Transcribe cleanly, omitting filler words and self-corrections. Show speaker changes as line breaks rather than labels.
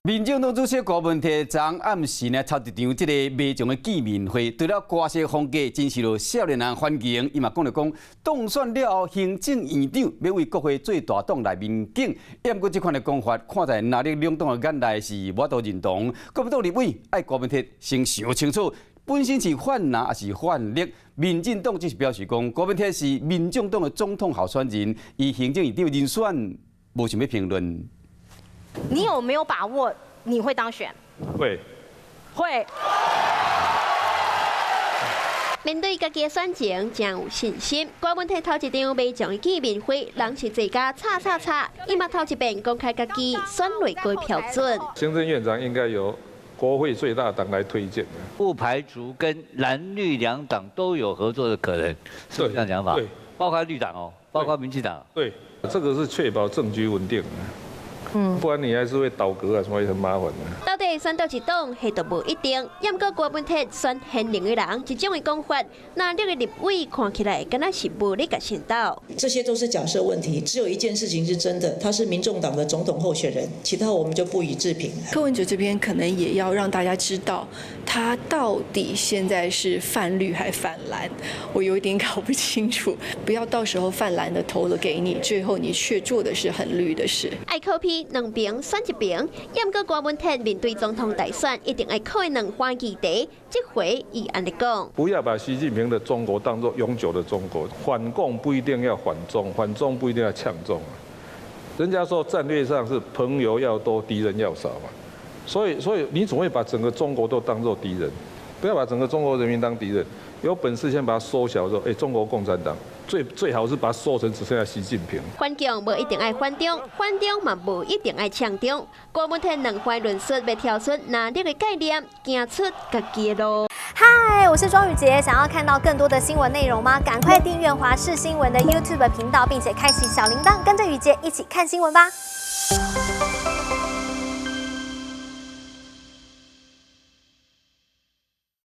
民进党主席郭文摕昨暗时呢，插一场这个迷众的见面会，除了歌声风格，真是了少年人欢迎。伊嘛讲，当选了后，行政院长要为国会最大党内面镜。不过这款的讲法，看在哪里两党的眼内是无都认同。国民党立委爱郭文摕先想清楚，本身是泛蓝还是泛绿？民进党只是表示讲，郭文摕是民众党的总统候选人，以行政院长人选，无想要评论。
你有没有把握你会当选？
会。
面对家己的选情，真有信心。郭文摕头一场迷众的见面会，人是坐家叉，伊嘛头一遍公开家己选内阁标准。
行政院长应该由国会最大党来推荐的，
不排除跟蓝绿两党都有合作的可能，是这样讲法？
对，
包括绿党哦，包括民进党。
对，这个是确保政局稳定的。不然你还是会倒戈啊，所以很麻烦的。
到底选到一党，迄都无一定。要过郭文摕选现任的人，这种的讲法，那这个立委看起来敢若是无咧甲信道。
这些都是假设问题，只有一件事情是真的，他是民众党的总统候选人，其他我们就不予置评。
柯文哲这边可能也要让大家知道，他到底现在是泛绿还泛蓝，我有一点搞不清楚。不要到时候泛蓝的投了给你，最后你却做的是很绿的事。
爱考批两边选一边，要过郭文摕面对总统大选，一定爱考的两番议题。这回伊安尼讲，
不要把习近平的中国当作永久的中国，反共不一定要反中，反中不一定要呛中。人家说战略上是朋友要多，敌人要少嘛。所以你总会把整个中国都当作敌人，不要把整个中国人民当敌人。有本事先把它缩小说，中国共产党最好是把它缩成只剩下习近平。
反共无一定爱反中，反中嘛无一定爱呛中。郭文摕两番论述要跳出哪里的概念，行出家己的路。
嗨，我是庄宇杰，想要看到更多的新闻内容吗？赶快订阅华视新闻的 YouTube 频道，并且开启小铃铛，跟着宇杰一起看新闻吧。